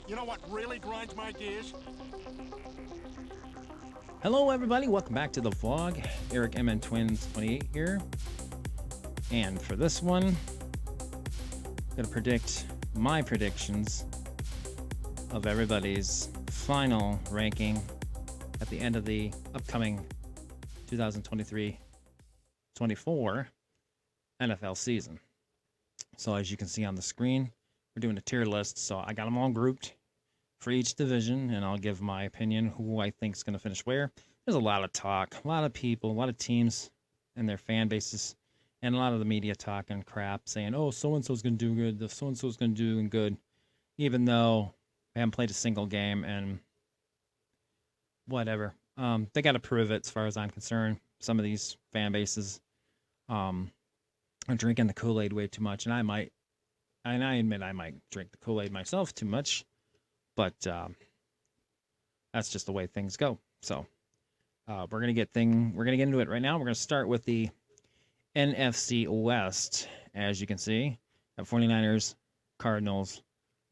You know what really grinds my gears? Hello, everybody. Welcome back to the vlog. Eric MN Twins 28 here. And for this one, I'm going to predict my predictions of everybody's final ranking at the end of the upcoming 2023-24 NFL season. So as you can see on the screen, we're doing a tier list. So I got them all grouped for each division, and I'll give my opinion who I think is going to finish where. There's a lot of talk, a lot of people, a lot of teams and their fan bases, and a lot of the media talking crap, saying, oh, so-and-so's going to do good, the so-and-so's going to do good, even though they haven't played a single game and whatever. They got to prove it as far as I'm concerned. Some of these fan bases are drinking the Kool-Aid way too much, and I admit I might drink the Kool-Aid myself too much, but that's just the way things go. So we're gonna get into it right now. We're gonna start with the NFC West. As you can see, have 49ers, Cardinals,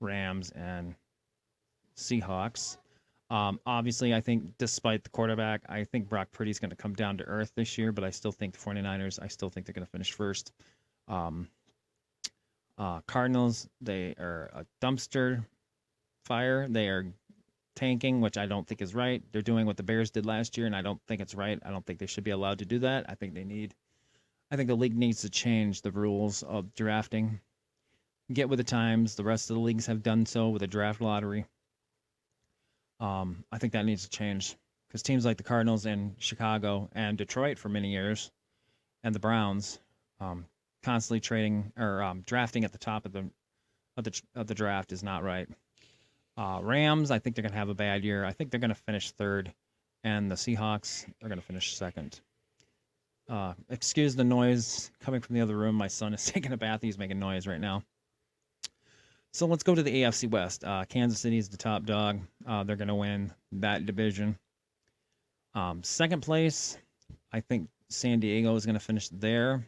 Rams, and Seahawks. Obviously, I think despite the quarterback, I think Brock Purdy's going to come down to earth this year, but I still think the 49ers, I still think they're going to finish first. Cardinals, they are a dumpster fire. They are tanking, which I don't think is right. They're doing what the Bears did last year, and I don't think it's right. I don't think they should be allowed to do that. I think the league needs to change the rules of drafting. Get with the times. The rest of the leagues have done so with a draft lottery. I think that needs to change because teams like the Cardinals and Chicago and Detroit for many years, and the Browns, constantly trading or drafting at the top of the draft is not right. Rams, I think they're going to have a bad year. I think they're going to finish third, and the Seahawks are going to finish second. Excuse the noise coming from the other room. My son is taking a bath. He's making noise right now. So let's go to the AFC West. Kansas City is the top dog. They're going to win that division. Second place, I think San Diego is going to finish there.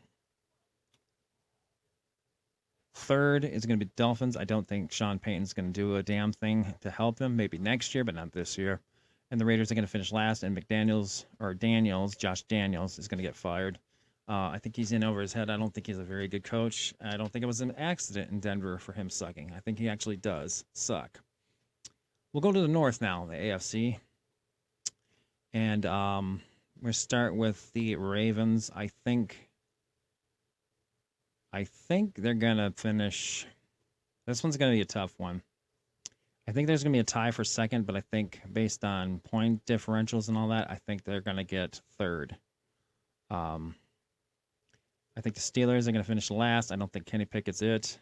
Third is going to be Dolphins. I don't think Sean Payton's going to do a damn thing to help them. Maybe next year, but not this year. And the Raiders are going to finish last. And Josh Daniels, is going to get fired. I think he's in over his head. I don't think he's a very good coach. I don't think it was an accident in Denver for him sucking. I think he actually does suck. We'll go to the North now, the AFC. And we'll start with the Ravens. I think they're going to finish. This one's going to be a tough one. I think there's going to be a tie for second, but I think based on point differentials and all that, I think they're going to get third. I think the Steelers are going to finish last. I don't think Kenny Pickett's it.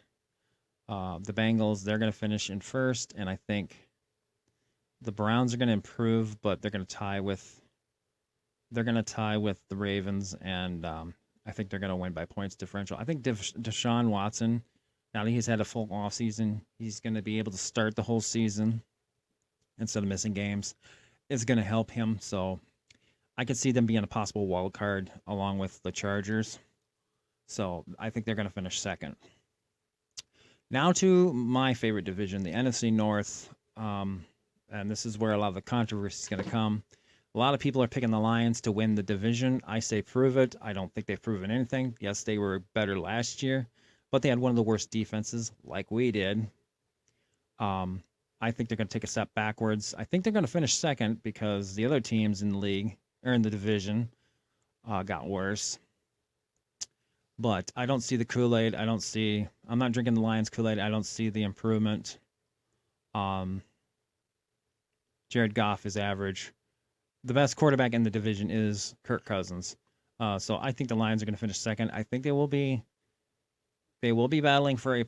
The Bengals, they're going to finish in first, and I think the Browns are going to improve, but they're going to tie with the Ravens, and I think they're going to win by points differential. I think Deshaun Watson, now that he's had a full offseason, he's going to be able to start the whole season instead of missing games. It's going to help him, so I could see them being a possible wild card along with the Chargers. So I think they're going to finish second. Now to my favorite division, the NFC North. And this is where a lot of the controversy is going to come. A lot of people are picking the Lions to win the division. I say prove it. I don't think they've proven anything. Yes, they were better last year, but they had one of the worst defenses like we did. I think they're going to take a step backwards. I think they're going to finish second because the other teams in the league or in the division got worse. But I don't see the Kool-Aid. I'm not drinking the Lions Kool-Aid. I don't see the improvement. Jared Goff is average. The best quarterback in the division is Kirk Cousins. So I think the Lions are going to finish second. I think they will be battling for a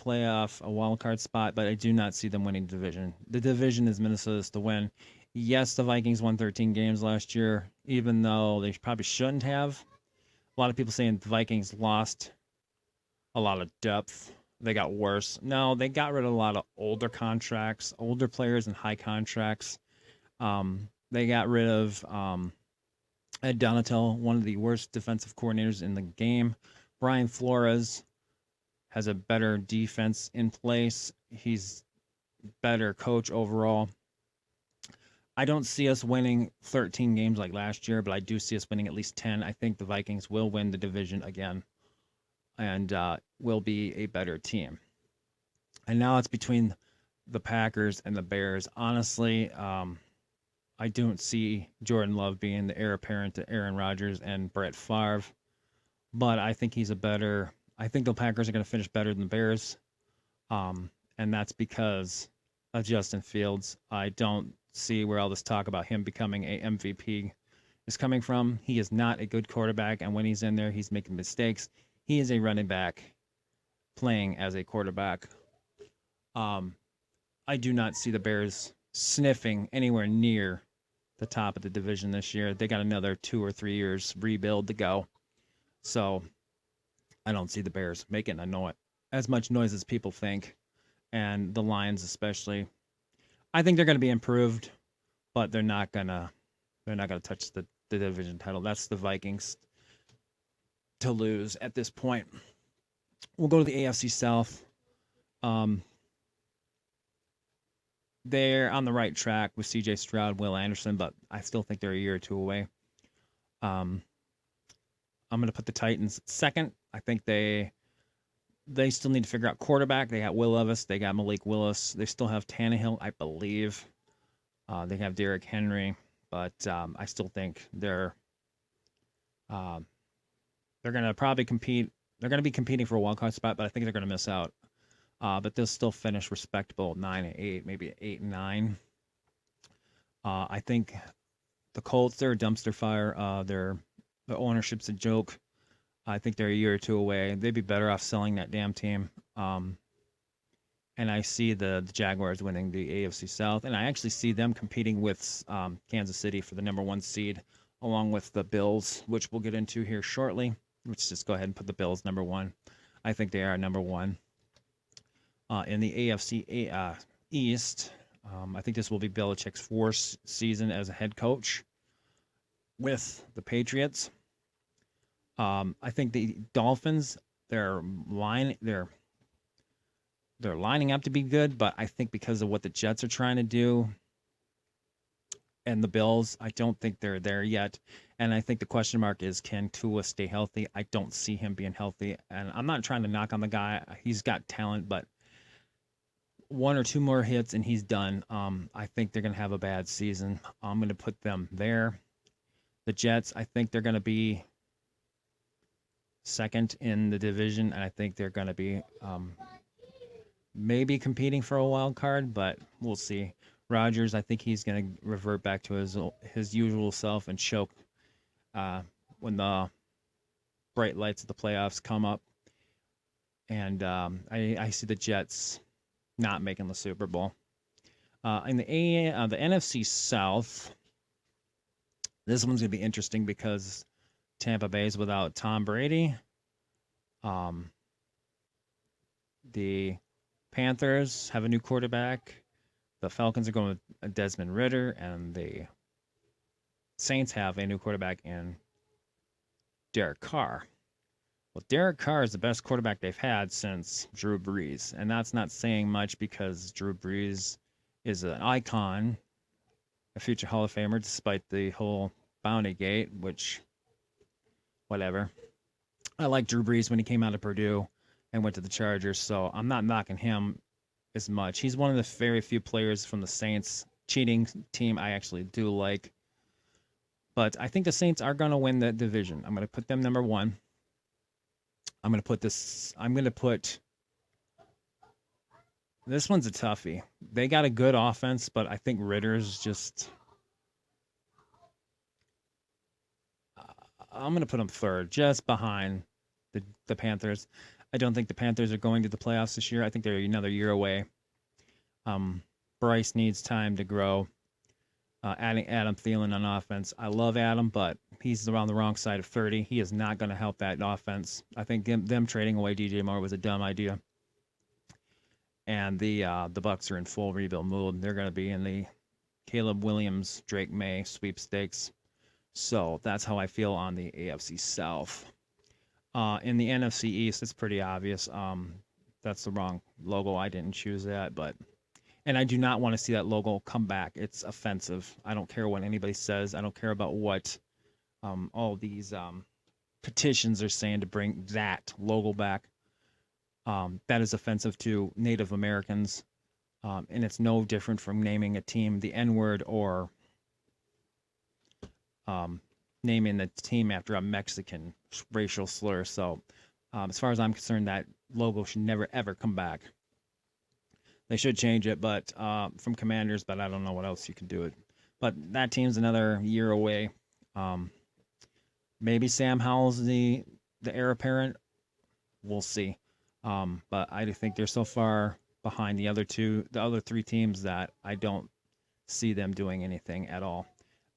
wild card spot, but I do not see them winning the division. The division is Minnesota's to win. Yes, the Vikings won 13 games last year, even though they probably shouldn't have. A lot of people saying the Vikings lost a lot of depth. They got worse. No, they got rid of a lot of older contracts, older players and high contracts. They got rid of Ed Donatel, one of the worst defensive coordinators in the game. Brian Flores has a better defense in place. He's better coach overall. I don't see us winning 13 games like last year, but I do see us winning at least 10. I think the Vikings will win the division again and will be a better team. And now it's between the Packers and the Bears. Honestly, I don't see Jordan Love being the heir apparent to Aaron Rodgers and Brett Favre, but I think he's a better. I think the Packers are going to finish better than the Bears, and that's because of Justin Fields. I don't see where all this talk about him becoming a MVP is coming from. He is not a good quarterback, and when he's in there, he's making mistakes. He is a running back playing as a quarterback. I do not see the Bears sniffing anywhere near the top of the division this year. They got another 2 or 3 years rebuild to go. So I don't see the Bears making as much noise as people think, and the Lions especially. I think they're going to be improved, but they're not gonna touch the division title. That's the Vikings to lose at this point. We'll go to the AFC South. They're on the right track with C.J. Stroud, Will Anderson, but I still think they're a year or two away. I'm going to put the Titans second. I think they still need to figure out quarterback. They got Will Levis. They got Malik Willis. They still have Tannehill, I believe. They have Derrick Henry, but I still think they're going to probably compete. They're going to be competing for a wildcard spot, but I think they're going to miss out. But they'll still finish respectable 9-8, maybe 8-9. I think the Colts, they're a dumpster fire. Their ownership's a joke. I think they're a year or two away. They'd be better off selling that damn team. And I see the Jaguars winning the AFC South, and I actually see them competing with Kansas City for the number 1 seed, along with the Bills, which we'll get into here shortly. Let's just go ahead and put the Bills number 1. I think they are number 1. In the AFC East, I think this will be Belichick's 4th season as a head coach with the Patriots. I think the Dolphins, they're lining up to be good, but I think because of what the Jets are trying to do and the Bills, I don't think they're there yet. And I think the question mark is, can Tua stay healthy? I don't see him being healthy. And I'm not trying to knock on the guy. He's got talent, but 1 or 2 more hits and he's done. I think they're going to have a bad season. I'm going to put them there. The Jets, I think they're going to be second in the division, and I think they're going to be maybe competing for a wild card, but we'll see. Rodgers, I think he's going to revert back to his usual self and choke when the bright lights of the playoffs come up. And I see the Jets not making the Super Bowl. In the NFC South, this one's going to be interesting because Tampa Bay's without Tom Brady. The Panthers have a new quarterback. The Falcons are going with Desmond Ridder, and the Saints have a new quarterback in Derek Carr. Well, Derek Carr is the best quarterback they've had since Drew Brees, and that's not saying much because Drew Brees is an icon, a future Hall of Famer, despite the whole Bounty Gate, which, whatever. I liked Drew Brees when he came out of Purdue and went to the Chargers, so I'm not knocking him as much. He's one of the very few players from the Saints cheating team I actually do like. But I think the Saints are going to win that division. I'm going to put them number 1. I'm going to put this one's a toughie. They got a good offense, but I think Ritter's just I'm going to put them 3rd, just behind the Panthers. I don't think the Panthers are going to the playoffs this year. I think they're another year away. Bryce needs time to grow. Adding Adam Thielen on offense. I love Adam, but he's on the wrong side of 30. He is not going to help that offense. I think them trading away DJ Moore was a dumb idea. And the Bucs are in full rebuild mode. They're going to be in the Caleb Williams, Drake May sweepstakes. So that's how I feel on the AFC South. In the NFC East, it's pretty obvious. That's the wrong logo. I didn't choose that, but And I do not want to see that logo come back. It's offensive. I don't care what anybody says. I don't care about what all these petitions are saying to bring that logo back. That is offensive to Native Americans. And it's no different from naming a team the N-word or naming the team after a Mexican racial slur. So as far as I'm concerned, that logo should never, ever come back. They should change it, but from Commanders, but I don't know what else you can do it. But that team's another year away. Maybe Sam Howell's the heir apparent. We'll see. But I think they're so far behind the other three teams that I don't see them doing anything at all.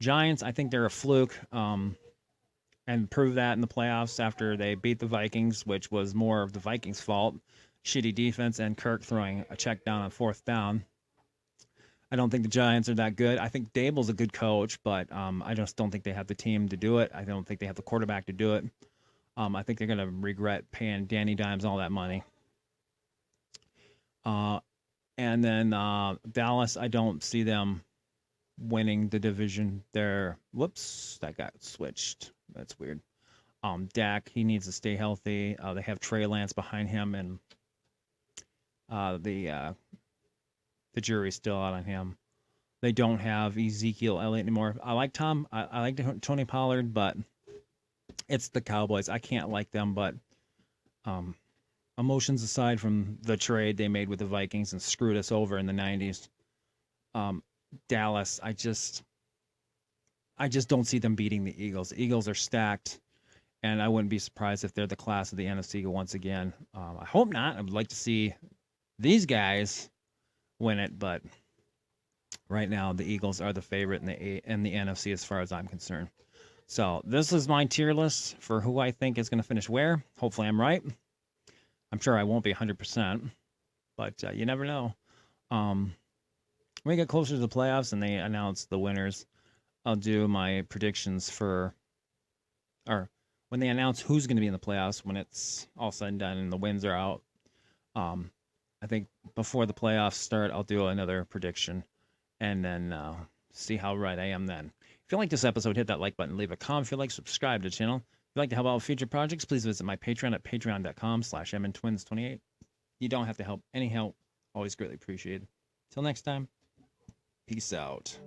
Giants, I think they're a fluke, and proved that in the playoffs after they beat the Vikings, which was more of the Vikings' fault. Shitty defense and Kirk throwing a check down on 4th down. I don't think the Giants are that good. I think Dable's a good coach, but I just don't think they have the team to do it. I don't think they have the quarterback to do it. I think they're going to regret paying Danny Dimes all that money. And then Dallas, I don't see them winning the division. Whoops, that got switched. That's weird. Dak, he needs to stay healthy. They have Trey Lance behind him, and the jury's still out on him. They don't have Ezekiel Elliott anymore. I like Tony Pollard, but it's the Cowboys. I can't like them, but emotions aside from the trade they made with the Vikings and screwed us over in the 90s, Dallas, I just don't see them beating the Eagles. The Eagles are stacked, and I wouldn't be surprised if they're the class of the NFC once again. I hope not. I would like to see these guys win it, but right now the Eagles are the favorite in the NFC as far as I'm concerned. So this is my tier list for who I think is going to finish where. Hopefully I'm right. I'm sure I won't be 100%, but you never know. When we get closer to the playoffs and they announce the winners, I'll do my predictions or when they announce who's going to be in the playoffs, when it's all said and done and the wins are out. I think before the playoffs start, I'll do another prediction and then see how right I am then. If you like this episode, hit that like button, leave a comment. If you like, subscribe to the channel. If you'd like to help out with future projects, please visit my Patreon at patreon.com/MNTwins28. You don't have to help. Any help, always greatly appreciated. Till next time, peace out.